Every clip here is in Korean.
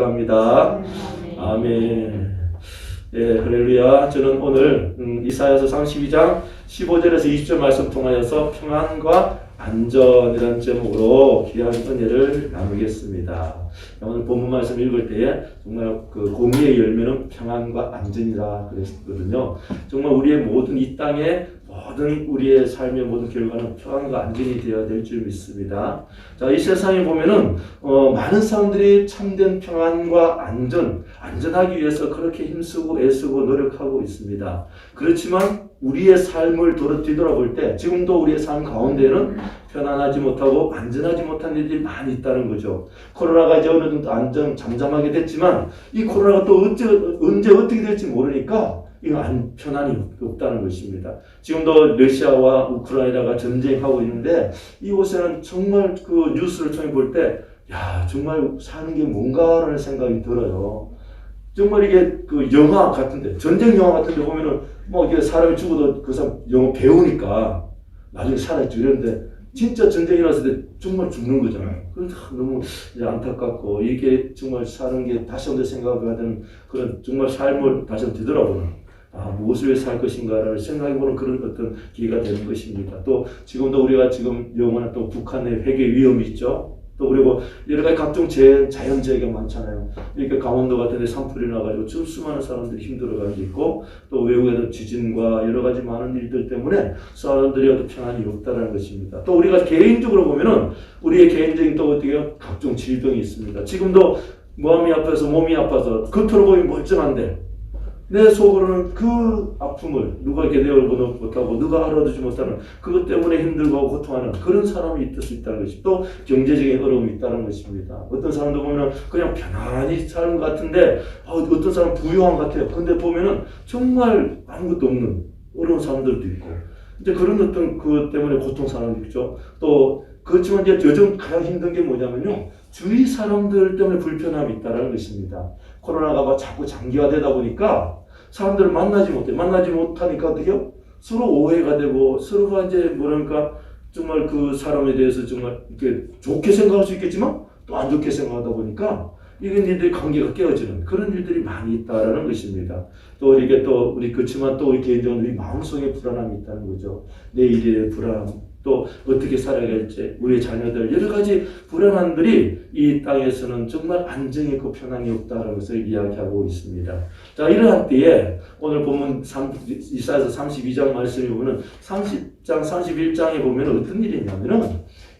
합니다. 아멘. 예, 할렐루야. 저는 오늘 이사야서 32장 15절에서 20절 말씀 통하여서 평안과 안전이라는 제목으로 귀한 은혜를 나누겠습니다. 오늘 본문 말씀 읽을 때에 정말 그 공의의 열매는 평안과 안전이라 그랬거든요. 정말 우리의 모든 이 땅에 모든 우리의 삶의 모든 결과는 평안과 안전이 되어야 될 줄 믿습니다. 자, 이 세상에 보면은 많은 사람들이 참된 평안과 안전하기 위해서 그렇게 힘쓰고 애쓰고 노력하고 있습니다. 그렇지만 우리의 삶을 뒤돌아볼 때 지금도 우리의 삶 가운데는 편안하지 못하고 안전하지 못한 일들이 많이 있다는 거죠. 코로나가 이제 어느 정도 잠잠하게 됐지만 이 코로나가 또 언제 어떻게 될지 모르니까 이거 편안이 없다는 것입니다. 지금도 러시아와 우크라이나가 전쟁하고 있는데 이곳에는 정말 그 뉴스를 통해 볼 때 정말 사는 게 뭔가라는 생각이 들어요. 정말 이게 그 영화 같은데, 전쟁 영화 같은데 보면은 뭐 이게 사람이 죽어도 그 사람 영화 배우니까 나중에 살아있죠. 이런데 진짜 전쟁이 났을 때 정말 죽는 거잖아요. 그래서 너무 이제 안타깝고 이게 정말 사는 게 다시 한번 생각하는 그런 정말 삶을 다시 한번 되돌아보는 무엇을 위해서 살 것인가를 생각해보는 그런 어떤 기회가 되는 것입니다. 또 지금도 우리가 지금 영원한 또 북한의 회계 위험이 있죠. 또 그리고 여러 가지 각종 자연재해가 많잖아요. 이렇게 강원도 같은 데 산불이 나가지고 지금 수많은 사람들이 힘들어가고 있고 또 외국에는 지진과 여러 가지 많은 일들 때문에 사람들이 어떤 평안이 없다는 것입니다. 또 우리가 개인적으로 보면은 우리의 개인적인 또 어떻게 각종 질병이 있습니다. 지금도 몸이 아파서 겉으로 보이면 멀쩡한데 내 속으로는 그 아픔을 누가 견뎌보지 못하고 누가 알아두지 못하는 그것 때문에 힘들고 고통하는 그런 사람이 있을 수 있다는 것이 또 경제적인 어려움이 있다는 것입니다. 어떤 사람도 보면 그냥 편안히 사는 것 같은데 어떤 사람은 부유한 것 같아요. 근데 보면은 정말 아무것도 없는 어려운 사람들도 있고 이제 그런 어떤 그것 때문에 고통 사람도 있죠. 또 그렇지만 이제 요즘 가장 힘든 게 뭐냐면요. 주위 사람들 때문에 불편함이 있다는 것입니다. 코로나가 자꾸 장기화되다 보니까 사람들을 만나지 못하니까 어떻게요? 서로 오해가 되고 서로가 이제 뭐랄까 정말 그 사람에 대해서 정말 이렇게 좋게 생각할 수 있겠지만 또 안 좋게 생각하다 보니까 이런 일들이 관계가 깨어지는 그런 일들이 많이 있다라는 것입니다. 또 이게 또 우리 그렇지만 또 우리 개인적으로 우리 마음속에 불안함이 있다는 거죠. 내일의 불안, 또 어떻게 살아야 할지, 우리의 자녀들 여러 가지 불안함들이 이 땅에서는 정말 안정이 있고 편안이 없다라는 것을 이야기하고 있습니다. 자, 이러한 때에 오늘 본문 이사야서 32장 말씀에 보면 30장, 31장에 보면 어떤 일이 있냐면은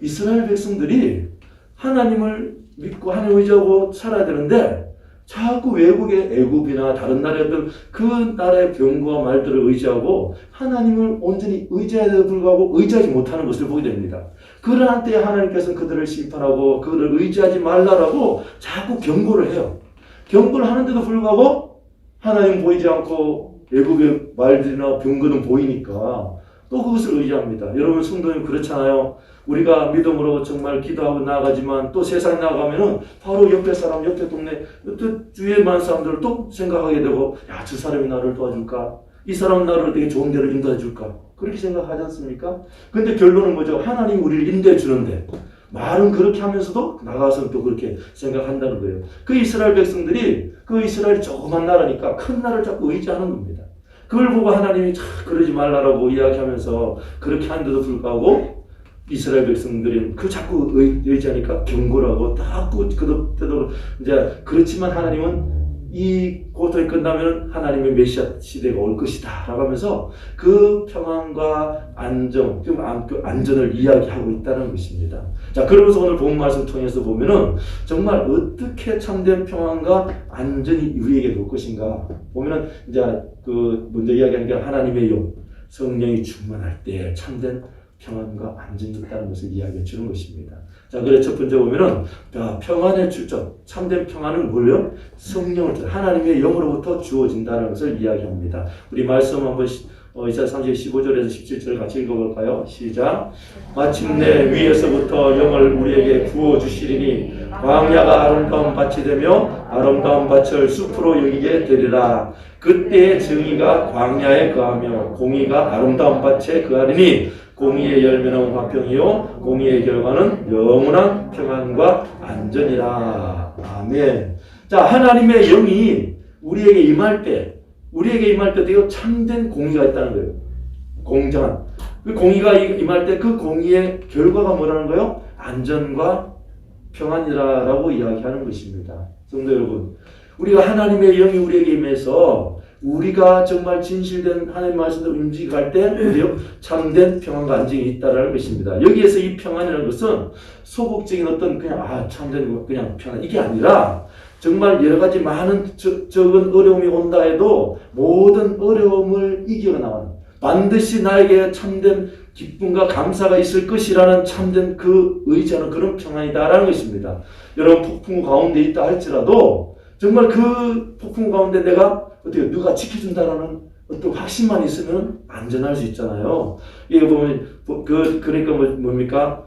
이스라엘 백성들이 하나님을 믿고 하나님 의지하고 살아야 되는데 자꾸 외국의 애굽이나 다른 나라의 어떤 그 나라의 병거와 말들을 의지하고 하나님을 온전히 의지해야 불구하고 의지하지 못하는 것을 보게 됩니다. 그러한 때에 하나님께서는 그들을 심판하고 그들을 의지하지 말라라고 자꾸 경고를 해요. 경고를 하는데도 불구하고 하나님 보이지 않고 애굽의 말들이나 병거는 보이니까 또 그것을 의지합니다. 여러분 성도님 그렇잖아요. 우리가 믿음으로 정말 기도하고 나아가지만 또 세상에 나가면은 바로 옆에 사람, 옆에 동네, 또 주위에 많은 사람들을 또 생각하게 되고 저 사람이 나를 도와줄까? 이 사람은 나를 되게 좋은 데로 인도해 줄까? 그렇게 생각하지 않습니까? 근데 결론은 뭐죠? 하나님 우리를 인도해 주는데 말은 그렇게 하면서도 나가서는 또 그렇게 생각한다는 거예요. 그 이스라엘 백성들이 그 이스라엘이 조그만 나라니까 큰 나라를 자꾸 의지하는 겁니다. 그걸 보고 하나님이 그러지 말라라고 이야기하면서 그렇게 하는데도 불구하고 이스라엘 백성들이 자꾸 의지하니까 경고를 하고 그때도 이제 그렇지만 하나님은 이 고통이 끝나면 하나님의 메시아 시대가 올 것이다 라고 하면서 그 평안과 안전을 이야기하고 있다는 것입니다. 자, 그러면서 오늘 본문 말씀 통해서 보면은 정말 어떻게 참된 평안과 안전이 우리에게 올 것인가 보면은 이제 그 먼저 이야기하는 게 하나님의 영, 성령이 충만할 때 참된 평안과 안전이 있다는 것을 이야기해 주는 것입니다. 자, 그래서 첫 번째 보면은 평안의 출처, 참된 평안은 뭐예요? 성령을 하나님의 영으로부터 주어진다는 것을 이야기합니다. 우리 말씀 한번 이사야 15절에서 17절을 같이 읽어볼까요? 시작. 마침내 위에서부터 영을 우리에게 부어주시리니 광야가 아름다운 밭이 되며 아름다운 밭을 숲으로 여기게 되리라. 그때의 정의가 광야에 거하며 공의가 아름다운 밭에 거하리니 공의의 열매는 화평이요 공의의 결과는 영원한 평안과 안전이라. 아멘. 자, 하나님의 영이 우리에게 임할 때 되게 참된 공의가 있다는 거예요. 공정한. 그 공의가 임할 때 그 공의의 결과가 뭐라는 거예요? 안전과 평안이라고 이야기하는 것입니다. 성도 여러분, 우리가 하나님의 영이 우리에게 임해서 우리가 정말 진실된 하나님 말씀대로 움직여갈 때 참된 평안과 안정이 있다는 것입니다. 여기에서 이 평안이라는 것은 소극적인 어떤 그냥 참된 그냥 평안 이게 아니라 정말 여러 가지 많은 적은 어려움이 온다 해도 모든 어려움을 이겨나가는 반드시 나에게 참된 기쁨과 감사가 있을 것이라는 참된 그 의지하는 그런 평안이다라는 것입니다. 여러분 폭풍 가운데 있다 할지라도 정말 그 폭풍 가운데 내가 누가 지켜준다라는 어떤 확신만 있으면 안전할 수 있잖아요. 이게 보면 그러니까 뭡니까?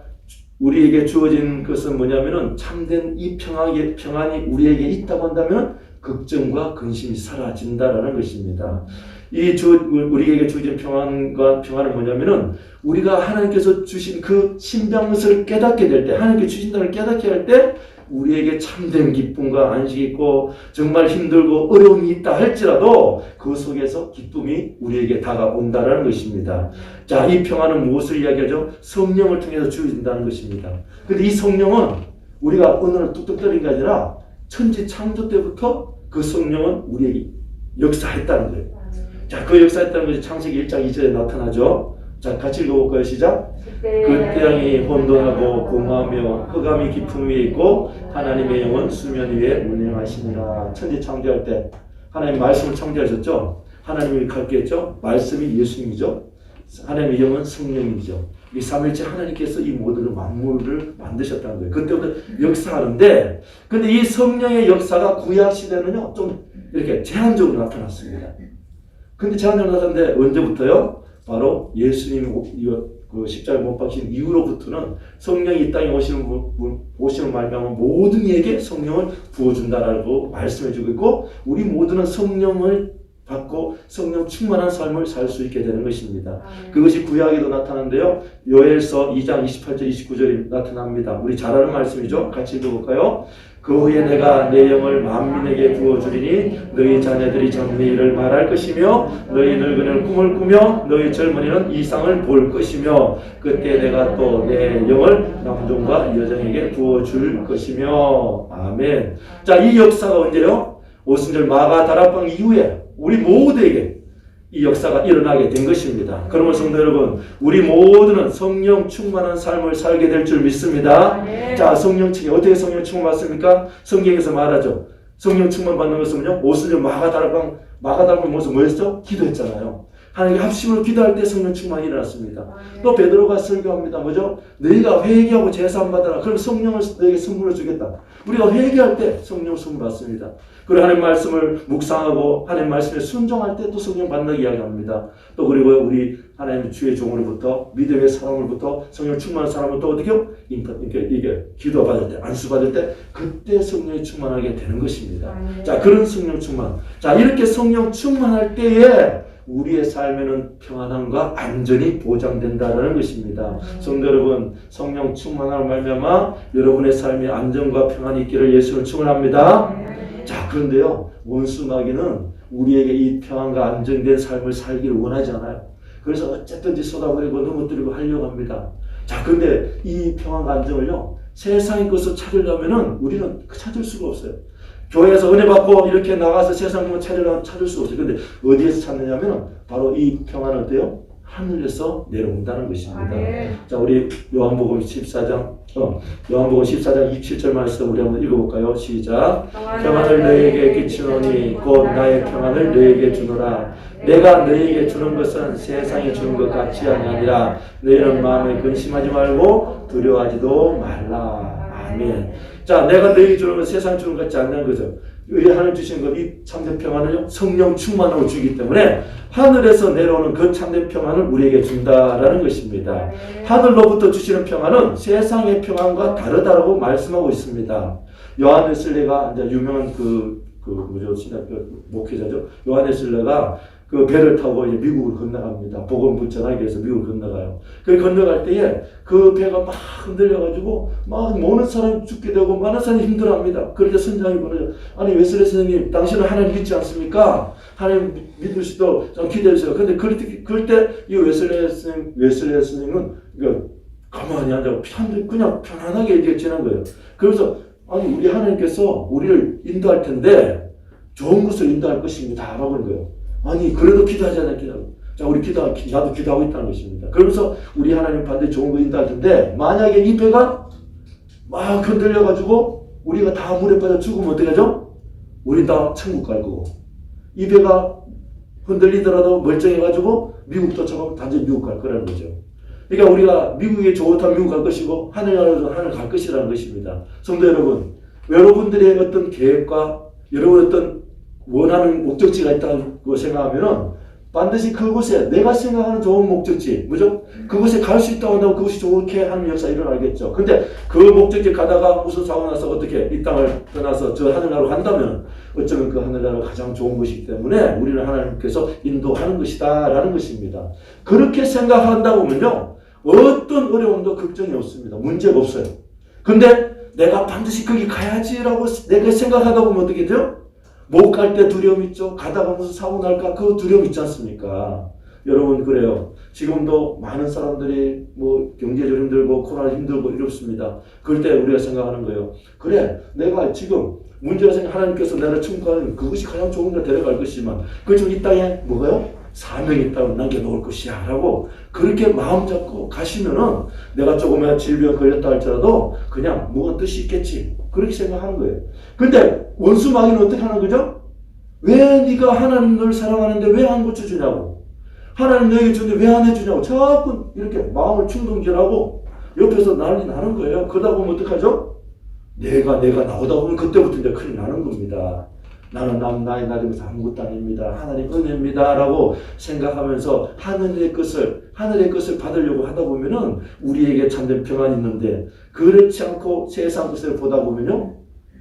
우리에게 주어진 것은 뭐냐면은 참된 이 평안이 우리에게 있다고 한다면 걱정과 근심이 사라진다라는 것입니다. 우리에게 주어진 평안은 뭐냐면은 우리가 하나님께서 주신 그 신병것을 깨닫게 될 때, 하나님께 주신다는 깨닫게 할 때 우리에게 참된 기쁨과 안식이 있고 정말 힘들고 어려움이 있다 할지라도 그 속에서 기쁨이 우리에게 다가온다는 것입니다. 자, 이 평안은 무엇을 이야기하죠? 성령을 통해서 주어진다는 것입니다. 그런데 이 성령은 우리가 어느 날 뚝뚝 떨어진 게 아니라 천지 창조 때부터 그 성령은 우리에게 역사했다는 거예요. 자, 그 역사했다는 것이 창세기 1장 2절에 나타나죠. 자, 같이 읽어볼까요? 시작. 그 태양이 혼돈하고 공허하며 흑암이 깊음 위에 있고 하나님의 영은 수면 위에 운행하시니라. 천지 창조할 때 하나님 말씀을 창조하셨죠. 하나님이 가르쳤죠. 말씀이 예수님이죠. 하나님의 영은 성령이죠. 이 삼일째 하나님께서 이 모든 만물을 만드셨다는 거예요. 그때부터 역사하는데, 근데 이 성령의 역사가 구약 시대는요 좀 이렇게 제한적으로 나타났습니다. 근데 제한적으로 나타났는데 언제부터요? 바로 예수님이 그 십자가에 못 박힌 이후로부터는 성령이 이 땅에 오심을 말미암아 모든 이에게 성령을 부어준다라고 말씀해주고 있고, 우리 모두는 성령을 받고 성령 충만한 삶을 살 수 있게 되는 것입니다. 그것이 구약에도 나타나는데요. 요엘서 2장 28절 29절이 나타납니다. 우리 잘 아는 말씀이죠. 같이 읽어볼까요? 그 후에 내가 내 영을 만민에게 부어주리니 너희 자녀들이 장래일을 말할 것이며 너희 늙은이는 꿈을 꾸며 너희 젊은이는 이상을 볼 것이며 그때 내가 또 내 영을 남종과 여종에게 부어줄 것이며. 아멘. 자, 이 역사가 언제요? 오순절 마가 다락방 이후에 우리 모두에게 이 역사가 일어나게 된 것입니다. 그러면 성도 여러분, 우리 모두는 성령 충만한 삶을 살게 될 줄 믿습니다. 자, 성령 충만, 어떻게 성령 충만 받습니까? 성경에서 말하죠. 성령 충만 받는 것은요, 오순절 마가 다락방 모습 뭐였죠? 기도했잖아요. 하나님께 합심으로 기도할 때 성령 충만이 일어났습니다. 또 베드로가 설교합니다. 뭐죠? 너희가 회개하고 제사함 받아라. 그럼 성령을 너에게 선물로 주겠다. 우리가 회개할 때 성령 선물 받습니다. 그리고 하나님 말씀을 묵상하고 하나님 말씀에 순종할 때 또 성령 받는다고 이야기합니다. 또 그리고 우리 하나님 주의 종으로부터 믿음의 사람으로부터 성령 충만한 사람으로부터 어떻게요? 이게 기도 받을 때, 안수 받을 때 그때 성령이 충만하게 되는 것입니다. 자, 그런 성령 충만. 자, 이렇게 성령 충만할 때에 우리의 삶에는 평안함과 안전이 보장된다는 것입니다. 성도 여러분, 성령 충만함을 말미암아 여러분의 삶에 안전과 평안이 있기를 예수를 축원합니다. 자, 그런데요, 원수 마귀는 우리에게 이 평안과 안정된 삶을 살기를 원하지 않아요. 그래서 어쨌든지 쏟아버리고 넘어뜨리고 하려고 합니다. 자, 그런데 이 평안과 안정을요, 세상의 것을 찾으려면은 우리는 찾을 수가 없어요. 교회에서 은혜 받고 이렇게 나가서 세상 뭐 찾을 수 없어요. 근데 어디에서 찾느냐면 바로 이 평안은 어때요? 하늘에서 내려온다는 것입니다. 자, 우리 요한복음 14장 27절 말씀 우리 한번 읽어볼까요? 시작. 평안을 너희에게 끼치노니 곧 나의 평안을 너희에게 주노라. 내가 너희에게 주는 것은 세상이 주는 것 같이 아니라 너희는 마음에 근심하지 말고 두려워하지도 말라. 아멘. 자, 내가 너희에게 주는 건 세상 주는 것 같지 않는 거죠. 우리 하나님 주신 것, 이 참된 평안은요, 성령 충만으로 주기 때문에 하늘에서 내려오는 그 참된 평안을 우리에게 준다라는 것입니다. 하늘로부터 주시는 평안은 세상의 평안과 다르다고 말씀하고 있습니다. 요한 웨슬레가 이제 유명한 신학교 목회자죠. 요한 웨슬레가 그 배를 타고 이제 미국을 건너갑니다. 복음부 전하기 위해서 미국을 건너가요. 그 건너갈 때에 그 배가 막 흔들려가지고 막 모든 사람이 죽게 되고 많은 사람이 힘들어합니다. 그럴 때 선장이 보내죠. 아니 웨슬리 선생님, 당신은 하나님 믿지 않습니까? 하나님 믿을 수도 좀 기대해주세요. 근데 그럴 때 이 웨슬리 선생님은 가만히 앉아서 그냥 편안하게 이렇게 지난 거예요. 그래서 아니 우리 하나님께서 우리를 인도할 텐데 좋은 것을 인도할 것입니다. 라고 하는 거예요. 아니 그래도 기도하지 않아 기도하고. 자 우리 나도 기도하고 있다는 것입니다. 그러면서 우리 하나님 반드시 좋은 거 인도할 텐데 만약에 이 배가 막 흔들려가지고 우리가 다 물에 빠져 죽으면 어떻게 하죠? 우리 다 천국 갈 거고 이 배가 흔들리더라도 멀쩡해가지고 미국 도착하면 단지 미국 갈 거라는 거죠. 그러니까 우리가 미국이 좋다면 미국 갈 것이고 하늘나라도 하늘 갈 것이라는 것입니다. 성도 여러분, 여러분들의 어떤 계획과 여러분 어떤 원하는 목적지가 있다고 생각하면은 반드시 그곳에 내가 생각하는 좋은 목적지, 뭐죠? 그곳에 갈 수 있다고 한다고 그것이 좋게 하는 역사 일어나겠죠. 근데 그 목적지 가다가 무슨 사고 나서 어떻게 이 땅을 떠나서 저 하늘나라로 간다면 어쩌면 그 하늘나라가 가장 좋은 것이기 때문에 우리는 하나님께서 인도하는 것이다 라는 것입니다. 그렇게 생각한다고 하면요 어떤 어려움도 걱정이 없습니다. 문제가 없어요. 근데 내가 반드시 거기 가야지라고 내가 생각하다 보면 어떻게 돼요? 못 갈 때 두려움 있죠. 가다가 무슨 사고 날까 그 두려움 있지 않습니까? 여러분 그래요. 지금도 많은 사람들이 뭐 경제적으로 힘들고 코로나 힘들고 이렇습니다. 그럴 때 우리가 생각하는 거예요. 그래 내가 지금 문제가 생겨 하나님께서 나를 충고하는 그것이 가장 좋은 데 데려갈 것이지만 그중 이 땅에 뭐가요? 사명이 있다고 남겨놓을 것이야 라고 그렇게 마음 잡고 가시면은 내가 조금이나 질병 걸렸다 할지라도 그냥 뭐가 뜻이 있겠지 그렇게 생각하는 거예요. 근데 원수 마귀는 어떻게 하는 거죠? 왜 네가 하나님 널 사랑하는데 왜 안 고쳐주냐고 하나님 너에게 주는데 왜 안 해주냐고 자꾸 이렇게 마음을 충동질하고 옆에서 난리 나는 거예요. 그러다 보면 어떡하죠? 내가 나오다 보면 그때부터 이제 큰일 나는 겁니다. 나는 나의 나름에서 아무것도 아닙니다. 하나님 은혜입니다. 라고 생각하면서 하늘의 것을 받으려고 하다 보면은 우리에게 참된 평안이 있는데 그렇지 않고 세상 것을 보다 보면요.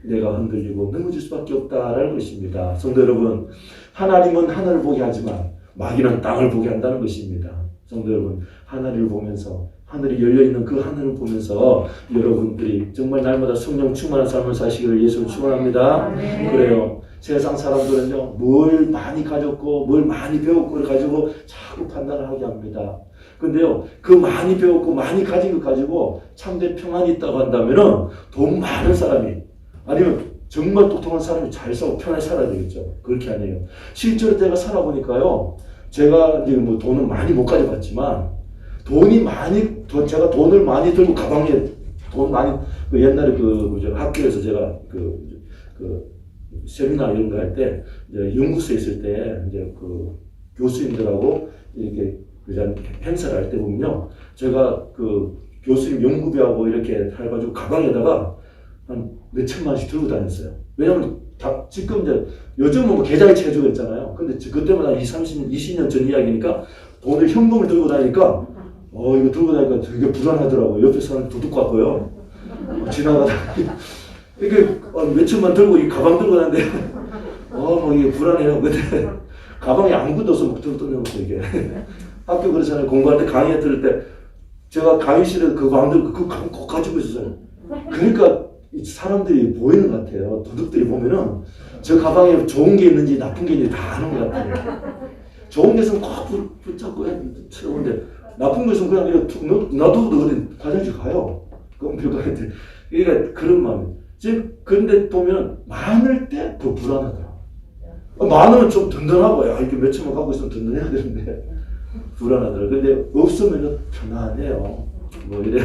내가 흔들리고 넘어질 수밖에 없다라는 것입니다. 성도 여러분, 하나님은 하늘을 보게 하지만 마귀는 땅을 보게 한다는 것입니다. 성도 여러분, 하늘을 보면서 하늘이 열려있는 그 하늘을 보면서 여러분들이 정말 날마다 성령 충만한 삶을 사시기를 예수를 축원합니다. 그래요. 세상 사람들은요, 뭘 많이 가졌고, 뭘 많이 배웠고, 가지고 자꾸 판단을 하게 합니다. 근데요, 그 많이 배웠고, 많이 가진 것 가지고 참된 평안이 있다고 한다면은 돈 많은 사람이, 아니면 정말 똑똑한 사람이 잘 살고 편하게 살아야 되겠죠. 그렇게 아니에요. 실제로 제가 살아보니까요, 제가 이제 뭐 돈을 많이 못 가져봤지만, 제가 돈을 많이 들고 가방에 돈 많이, 옛날에 학교에서 제가 세미나 이런 거 할 때, 이제 연구소에 있을 때, 이제 그 교수님들하고 이렇게 행사를 할 때 보면요. 제가 그 교수님 연구비하고 이렇게 해가지고 가방에다가 한 몇천만 원씩 들고 다녔어요. 왜냐면 지금 이제 요즘은 뭐 계좌이체 해주고 있잖아요. 근데 그때마다 20년 전 이야기니까 돈을 현금을 들고 다니니까 이거 들고 다니까 되게 불안하더라고요. 옆에 사람 도둑 같고요. 지나가다가 이게 몇천만 들고 이 가방 들고 다니는데 막 이게 불안해요. 근데 가방에 아무것도 없어 막 들고 떠내놓고 이게 학교 그렇잖아요. 공부할 때 강의 들을 때 제가 강의실에 그 가방 들고 그 가방 꼭 가지고 있었어요. 그러니까 사람들이 보이는 것 같아요. 도둑들이 보면은 저 가방에 좋은 게 있는지 나쁜 게 있는지 다 아는 것 같아요. 좋은 게 있으면 꼭 붙잡고 채우는데 나쁜 거 있으면 그냥 이렇게 놔두고도 어디 화장실 가요. 컴퓨터한테. 그러니까 그런 마음이에요. 그런데 보면 많을 때 더 불안하더라. 많으면 좀 든든하고, 이렇게 몇천만 갖고 있으면 든든해야 되는데, 불안하더라. 근데 없으면 편안해요. 뭐 이래.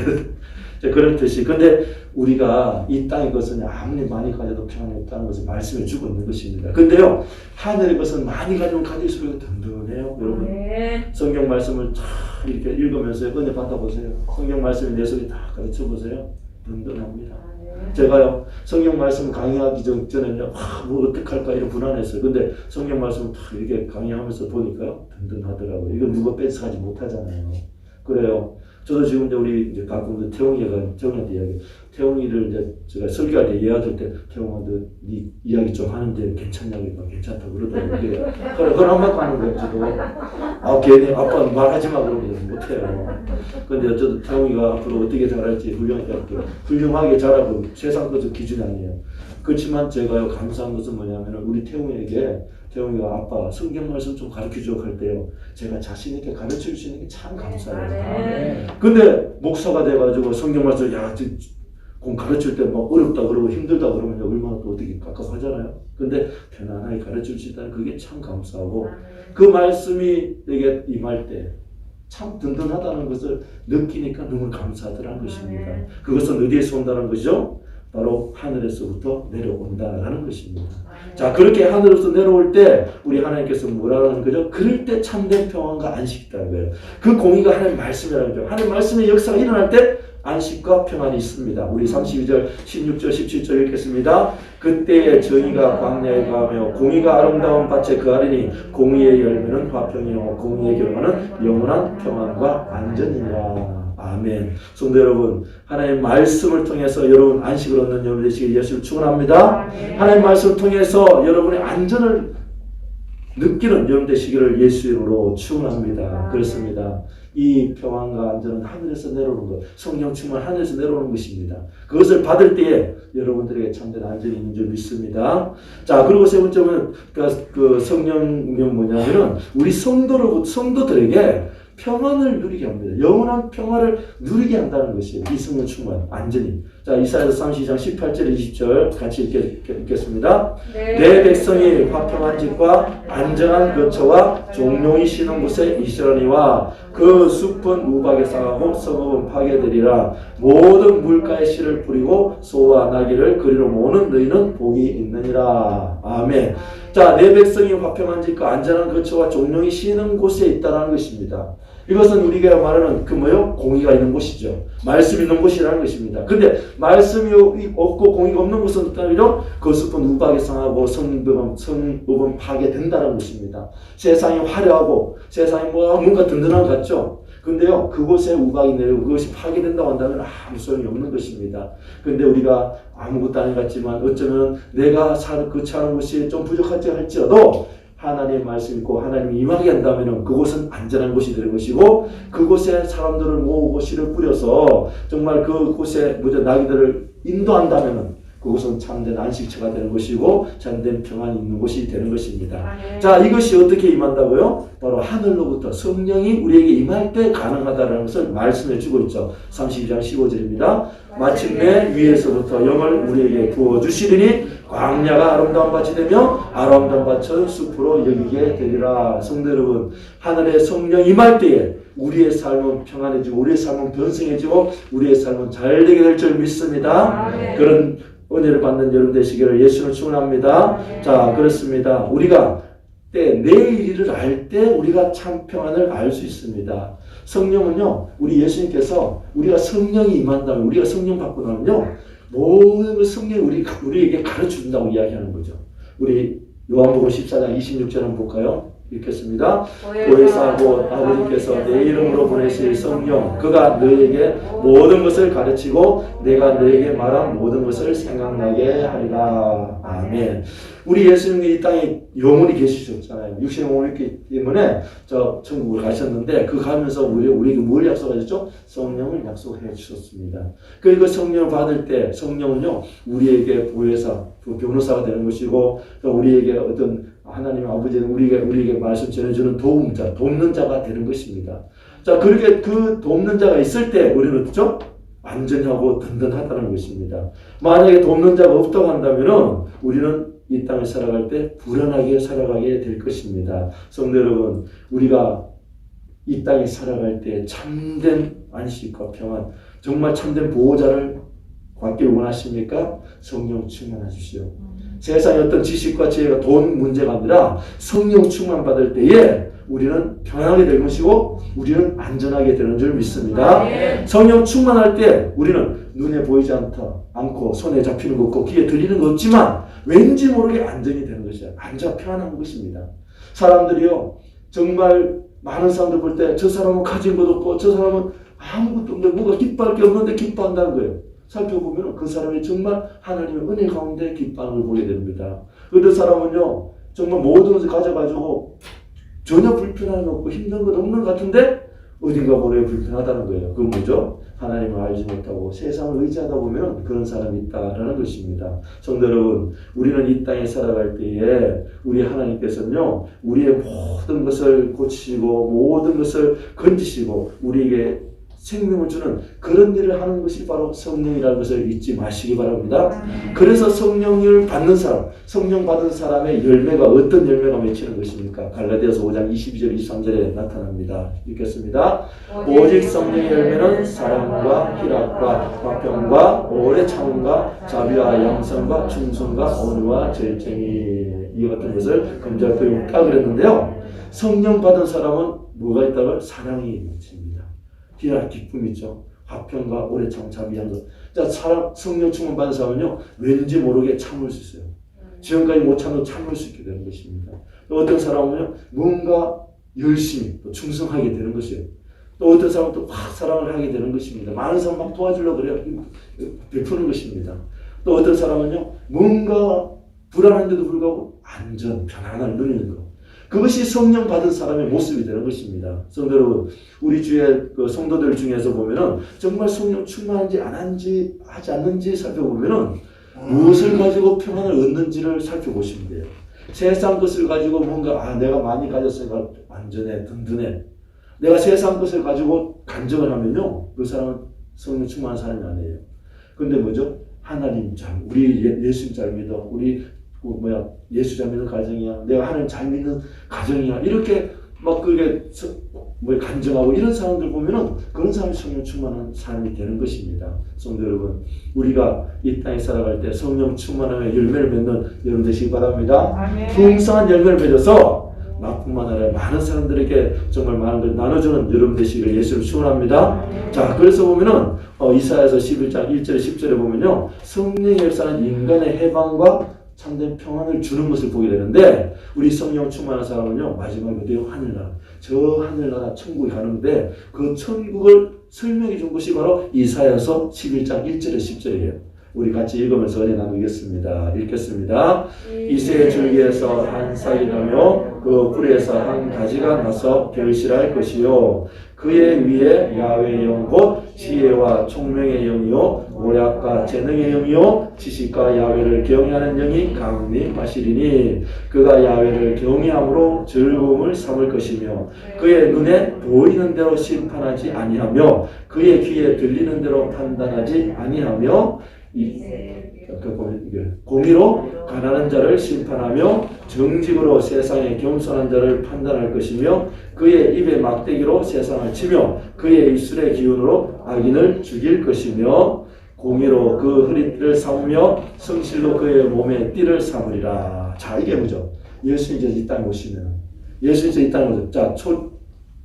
그렇듯이. 근데 우리가 이 땅의 것은 아무리 많이 가져도 평안이 없다는 것을 말씀해 주고 있는 것입니다. 근데요, 하늘의 것은 많이 가지면 가질수록 든든해요. 여러분. 성경 말씀을 잘 이렇게 읽으면서 은혜 받아보세요. 성경 말씀이 내 속에 다 가르쳐 보세요. 든든합니다. 제가요, 성경 말씀 강의하기 전에는요, 뭐 어떡할까 이런 불안했어요. 근데 성경 말씀을 다 이렇게 강의하면서 보니까요, 든든하더라고요. 이거 누가 뺏어가지 못하잖아요. 그래요. 저도 지금 이제 우리 이제 가끔 태용이한테 이야기, 태용이를 이제 제가 설교할 때 이야기할 때 태용아 네 이야기 좀 하는데 괜찮냐고 괜찮다고 그러더라고요. 그걸 한 번도 하는 거예요. 저도 괜히 아빠 말하지 마 그러면 못해요. 근데 저도 태용이가 앞으로 어떻게 잘할지 훌륭하게 자라고 세상 것은 기준이 아니에요. 그렇지만 제가 감사한 것은 뭐냐면 우리 태용이가 아빠 성경 말씀 좀 가르쳐줘 할 때요. 제가 자신 있게 가르칠 수 있는 게 참 감사해요. 근데 목사가 돼가지고 성경 말씀 공 가르칠 때 막 어렵다 그러고 힘들다 그러면 얼마나 또 어떻게 깝깝하잖아요. 근데 편안하게 가르칠 수 있다는 그게 참 감사하고 그 말씀이 내게 임할 때 참 든든하다는 것을 느끼니까 너무 감사하더라는 것입니다. 그것은 어디에서 온다는 것이죠? 바로 하늘에서부터 내려온다라는 것입니다. 자, 그렇게 하늘에서 내려올 때 우리 하나님께서 뭐라는 거죠? 그럴 때 참된 평안과 안식이 있다는 거예요. 그 공의가 하나님 말씀이라는 거죠. 하나님 말씀의 역사가 일어날 때 안식과 평안이 있습니다. 우리 32절, 16절, 17절 읽겠습니다. 그때에 정의가 광야에 가며 공의가 아름다운 밭에 거하리니 공의의 열매는 화평이요 공의의 결과는 영원한 평안과 안전이니라. 아멘. 성도 여러분, 하나님 말씀을 통해서 여러분 안식을 얻는 여러분 되시길 예수를 축원합니다. 하나님 말씀을 통해서 여러분의 안전을 느끼는 여러분 되시기를 예수 이름으로 축원합니다. 그렇습니다. 이 평안과 안전은 하늘에서 내려오는 것, 성령 충만 하늘에서 내려오는 것입니다. 그것을 받을 때에 여러분들에게 참된 안전이 있는 줄 믿습니다. 자, 그리고 세 번째는 그 성령이 뭐냐면은 우리 성도들에게 평안을 누리게 합니다. 영원한 평화를 누리게 한다는 것이에요. 이 성령 충만, 안전이. 자, 이사야서 32장 18절 20절 같이 읽겠습니다. 내 백성이 화평한 집과 안전한 거처와 종용이 쉬는 곳에 있으려니와 그 숲은 우박에 상하고 성읍은 파괴되리라. 모든 물가에 씨를 뿌리고 소와 나귀를 그리로 모으는 너희는 복이 있느니라. 아멘. 자, 내 백성이 화평한 집과 안전한 거처와 종용이 쉬는 곳에 있다는 것입니다. 이것은 우리가 말하는 공의가 있는 곳이죠. 말씀이 있는 곳이라는 것입니다. 근데 말씀이 없고 공의가 없는 곳은 어떠냐면 그 숲은 우박에 상하고 성읍은 파괴된다는 것입니다. 세상이 화려하고 세상이 뭔가 든든한 것 같죠. 근데요, 그곳에 우박이 내리고 그것이 파괴된다고 한다면 아무 소용이 없는 것입니다. 근데 우리가 아무것도 아닌 것 같지만 어쩌면 내가 거처하는 곳이 좀 부족할지 할지라도 하나님의 말씀이 있고 하나님이 임하게 한다면 그곳은 안전한 곳이 되는 것이고 그곳에 사람들을 모으고 씨를 뿌려서 정말 그곳에 나귀들을 인도한다면 그곳은 참된 안식처가 되는 것이고 참된 평안이 있는 곳이 되는 것입니다. 자, 이것이 어떻게 임한다고요? 바로 하늘로부터 성령이 우리에게 임할 때 가능하다는 것을 말씀해 주고 있죠. 32장 15절입니다. 마침내 위에서부터 영을 우리에게 부어주시리니 광야가 아름다운 밭이 되며 아름다운 밭은 숲으로 여기게 되리라. 성도 여러분, 하늘의 성령 임할 때에 우리의 삶은 평안해지고 우리의 삶은 변성해지고 우리의 삶은 잘되게 될 줄 믿습니다. 그런 은혜를 받는 여러분 되시기를 예수를 축원합니다. 자, 그렇습니다. 우리가 내일 일을 알 때 우리가 참 평안을 알 수 있습니다. 성령은요, 우리 예수님께서 우리가 성령이 임한다면, 우리가 성령 받고 나면요, 모든 걸 성령이 우리에게 가르쳐 준다고 이야기하는 거죠. 우리 요한복음 14장 26절 한번 볼까요? 읽겠습니다. 보혜사 곧 아버지께서 내 이름으로 보내실 성령 그가 너에게 모든 것을 가르치고 내가 너에게 말한 모든 것을 생각나게 하리라. 아멘. 우리 예수님이 이 땅에 영원히 계시셨잖아요. 육신의 몸이 있기 때문에 저 천국을 가셨는데 그 가면서 우리에게 뭘 약속하셨죠? 성령을 약속해 주셨습니다. 그리고 성령을 받을 때 성령은요 우리에게 보혜사, 변호사가 되는 것이고 또 우리에게 어떤 하나님 아버지는 우리에게 말씀 전해주는 돕는 자가 되는 것입니다. 자, 그렇게 그 돕는 자가 있을 때 우리는 어떻죠? 안전하고 든든하다는 것입니다. 만약에 돕는 자가 없다고 한다면은 우리는 이 땅을 살아갈 때 불안하게 살아가게 될 것입니다. 성도 여러분, 우리가 이 땅에 살아갈 때 참된 안식과 평안, 정말 참된 보호자를 받기를 원하십니까? 성령 충만하십시오. 세상의 어떤 지식과 지혜가 돈 문제가 아니라 성령 충만 받을 때에 우리는 평안하게 될 것이고 우리는 안전하게 되는 줄 믿습니다. 성령 충만할 때 우리는 눈에 보이지 않고 손에 잡히는 거 없고 귀에 들리는 거 없지만 왠지 모르게 안전이 되는 것이야. 안전 평안한 것입니다. 사람들이요 정말 많은 사람들 볼 때 저 사람은 가진 것도 없고 저 사람은 아무것도 없는데 뭐가 기뻐할 게 없는데 기뻐한다는 거예요. 살펴보면 그 사람이 정말 하나님의 은혜 가운데 기뻐하는 걸 보게 됩니다. 어떤 사람은요 정말 모든 것을 가져가지고 전혀 불편함이 없고 힘든 것 없는 것 같은데 어딘가 모르게 불편하다는 거예요. 그건 뭐죠? 하나님을 알지 못하고 세상을 의지하다 보면 그런 사람이 있다라는 것입니다. 성도 여러분, 우리는 이 땅에 살아갈 때에 우리 하나님께서는요 우리의 모든 것을 고치시고 모든 것을 건지시고 우리에게 생명을 주는 그런 일을 하는 것이 바로 성령이라는 것을 잊지 마시기 바랍니다. 그래서 성령을 받는 사람, 성령 받은 사람의 열매가 어떤 열매가 맺히는 것입니까? 갈라디아서 5장 22절 23절에 나타납니다. 읽겠습니다. 오직 성령의 열매는 사랑과 희락과 화평과 오래 참음과 자비와 양선과 충성과 온유와 절제니 이 같은 것을 검증할 필요가 없다 그랬는데요. 성령 받은 사람은 뭐가 있다고요? 사랑이 맺힙니다. 희락, 기쁨이 있죠. 화평과 오래 참 자비 양선. 자, 성령 충만 받은 사람은요 왠지 모르게 참을 수 있어요. 지금까지 못 참도 참을 수 있게 되는 것입니다. 또 어떤 사람은요 뭔가 열심히 또 충성하게 되는 것이에요. 또 어떤 사람은 또 막 사랑을 하게 되는 것입니다. 많은 사람 막 도와주려고 그래요. 베푸는 것입니다. 또 어떤 사람은요 뭔가 불안한데도 불구하고 안전, 편안함을 누리는 것. 그것이 성령 받은 사람의 모습이 되는 것입니다. 성도 여러분, 우리 주의 그 성도들 중에서 보면은 정말 성령 충만한지 안 한지 하지 않는지 살펴보면은 무엇을 가지고 평안을 얻는지를 살펴보시면 돼요. 세상 것을 가지고 뭔가 내가 많이 가졌으니까 완전해, 든든해. 내가 세상 것을 가지고 간증을 하면요, 그 사람은 성령 충만한 사람이 아니에요. 근데 뭐죠? 하나님 잘, 우리 예수님 잘 믿어, 우리 예수 잘 믿는 가정이야, 내가 하나님 잘 믿는 가정이야, 이렇게 막 그게 간증하고 이런 사람들 보면은 그런 사람이 성령 충만한 사람이 되는 것입니다. 성도 여러분, 우리가 이 땅에 살아갈 때 성령 충만함의 열매를 맺는 여러분 되시기 바랍니다. 풍성한 열매를 맺어서 나뿐만 아니라 많은 사람들에게 정말 많은 걸 나눠주는 여러분 되시기를 예수를 축원합니다. 자, 그래서 보면은 이사야서 11장 1절에 10절에 보면요, 성령의 역사는 인간의 해방과 참된 평안을 주는 것을 보게 되는데, 우리 성령 충만한 사람은요 마지막에 어디요? 하늘나라, 저 하늘나라 천국에 가는데 그 천국을 설명해 준 것이 바로 이사야서 11장 1절에 10절이에요. 우리 같이 읽으면서 은혜 나누겠습니다. 읽겠습니다. 이새의 줄기에서 한 싹이 나며 그 뿌리에서 한 가지가 나서 결실할 것이요, 그의 위에 야훼의 영 곧 지혜와 총명의 영이요 모략과 재능의 영이요 지식과 야훼를 경외하는 영이 강림하시리니 그가 야훼를 경외함으로 즐거움을 삼을 것이며 그의 눈에 보이는 대로 심판하지 아니하며 그의 귀에 들리는 대로 판단하지 아니하며 공의로 가난한 자를 심판하며 정직으로 세상에 겸손한 자를 판단할 것이며 그의 입에 막대기로 세상을 치며 그의 입술의 기운으로 악인을 죽일 것이며 공의로 그 허리띠를 삼으며 성실로 그의 몸에 띠를 삼으리라. 자, 이게 뭐죠? 예수님 이 땅에 오시면, 예수님 이 땅에 오실 때, 자,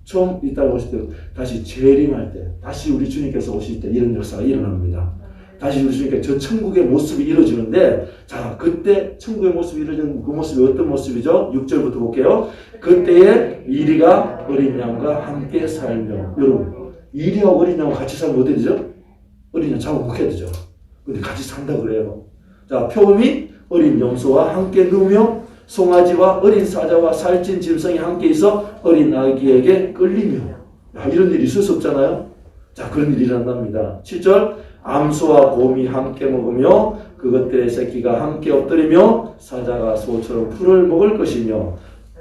처음 이 땅에 오실 때 다시 재림할 때, 다시 우리 주님께서 오실 때 이런 역사가 일어납니다. 다시 우리 주님께서 저 천국의 모습이 이루어지는데, 자, 그때 천국의 모습이 이루어지는 그 모습이 어떤 모습이죠? 6절부터 볼게요. 그때에 이리가 어린 양과 함께 살며, 여러분, 이리와 어린 양과 같이 살면 어떻게 되죠? 어린 양 잡아먹혀야 되죠. 근데 같이 산다 그래요. 자, 표범이 어린 염소와 함께 누우며 송아지와 어린 사자와 살찐 짐승이 함께 있어 어린 아기에게 끌리며. 야, 이런 일이 있을 수 없잖아요. 자, 그런 일이 일어난답니다. 7절, 암소와 곰이 함께 먹으며 그것들의 새끼가 함께 엎드리며 사자가 소처럼 풀을 먹을 것이며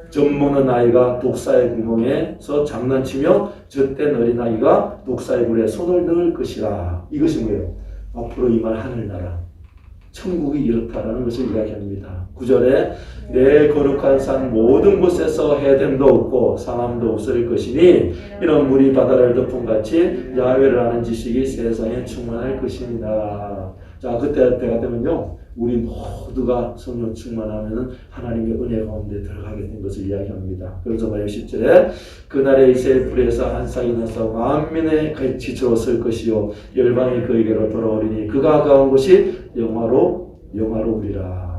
젖먹는 아이가 독사의 구멍에서 장난치며 젖된 어린아이가 독사의 물에 손을 넣을 것이라. 이것이 뭐예요? 앞으로 임할 하늘나라, 천국이 이렇다라는 것을 이야기합니다. 9절에 내 거룩한 산 모든 곳에서 해됨도 없고 상함도 없을 것이니 이런 물이 바다를 덮음같이 야훼를 아는 지식이 세상에 충만할 것입니다. 자, 그때 때가 되면요, 우리 모두가 성령 충만하면 하나님의 은혜 가운데 들어가게 된 것을 이야기합니다. 그래서 10절에 그날에 이새의 뿌리에서 한 싹이 나서 만민의 지체로 설 것이요 열방이 그에게로 돌아오리니 그가 가온 곳이 영화로우리라.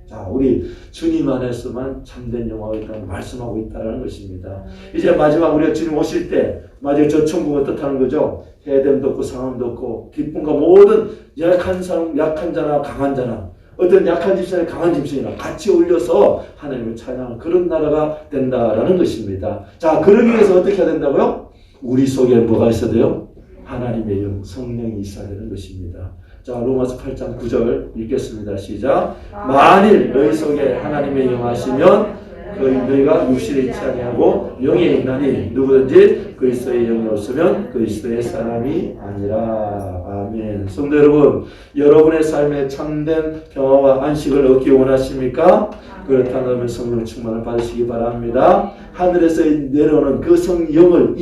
자, 우리 주님 안에서만 참된 영화가 있다는 말씀하고 있다는 것입니다. 이제 마지막 우리가 주님 오실 때 마지막 저 천국은 뜻하는 거죠. 해됨도 없고 상함도 없고 기쁨과 모든 약한 사람, 약한 자나 강한 자나 어떤 약한 집사나 강한 집사나 같이 올려서 하나님을 찬양하는 그런 나라가 된다라는 것입니다. 자, 그러기 위해서 어떻게 해야 된다고요? 우리 속에 뭐가 있어야 돼요? 하나님의 영, 성령이 있어야 되는 것입니다. 자, 로마서 8장 9절 읽겠습니다. 시작. 만일 너희 속에 하나님의 영하시면 너희가 육신에 있지 아니하고 영에 있나니 누구든지 그리스도의 영이 없으면 그리스도의 사람이 아니라. 아멘. 성도 여러분, 여러분의 삶에 참된 평화와 안식을 얻기 원하십니까? 그렇다면 성령 충만을 받으시기 바랍니다. 하늘에서 내려오는 그 성령을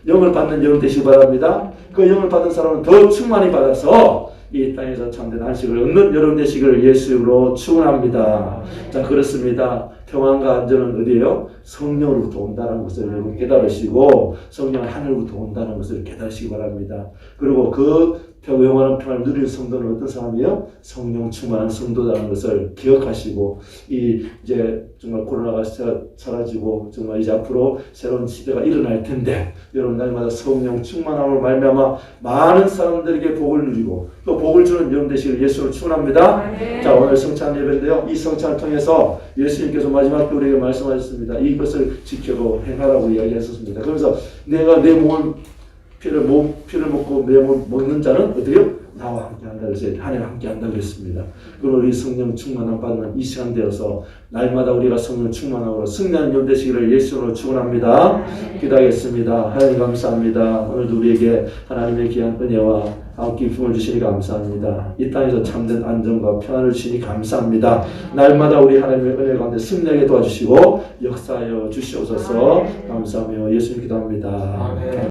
영을 받는 영 되시기 바랍니다. 그 영을 받은 사람은 더 충만히 받아서 이 땅에서 참된 안식을 얻는 여러분 되시기를 예수로 축원합니다. 자, 그렇습니다. 평안과 안전은 어디예요? 성령으로부터 온다는 것을 여러분 깨달으시고 성령은 하늘로부터 온다는 것을 깨달으시기 바랍니다. 그리고 그 영원한 평안을 누릴 성도는 어떤 사람이에요? 성령 충만한 성도라는 것을 기억하시고 이제 정말 코로나가 사라지고 정말 이제 앞으로 새로운 시대가 일어날 텐데 여러분 날마다 성령 충만함을 말미암아 많은 사람들에게 복을 누리고 또 복을 주는 여러분 되시기를 예수로 축원합니다. 네. 자, 오늘 성찬 예배인데요. 이 성찬을 통해서 예수님께서 마지막 때 우리에게 말씀하셨습니다. 이것을 지켜고 행하라고 이야기하셨습니다. 그래서 내가 내 몸을 피를 먹고 내 몸을 먹는 자는 어떻게요? 나와 함께 한다 그래서 하나님 함께 한다 그랬습니다. 그리고 우리 성령 충만함 받는 이 시간 되어서 날마다 우리가 성령 충만함으로 승리하는 영 되시기를 예수로 축원합니다. 기도하겠습니다. 하나님 감사합니다. 오늘도 우리에게 하나님의 귀한 은혜와 함께 기쁨을 주시니 감사합니다. 이 땅에서 참된 안정과 평안을 주시니 감사합니다. 날마다 우리 하나님의 은혜 가운데 승리하게 도와주시고 역사하여 주시옵소서. 감사하며 예수님 기도합니다.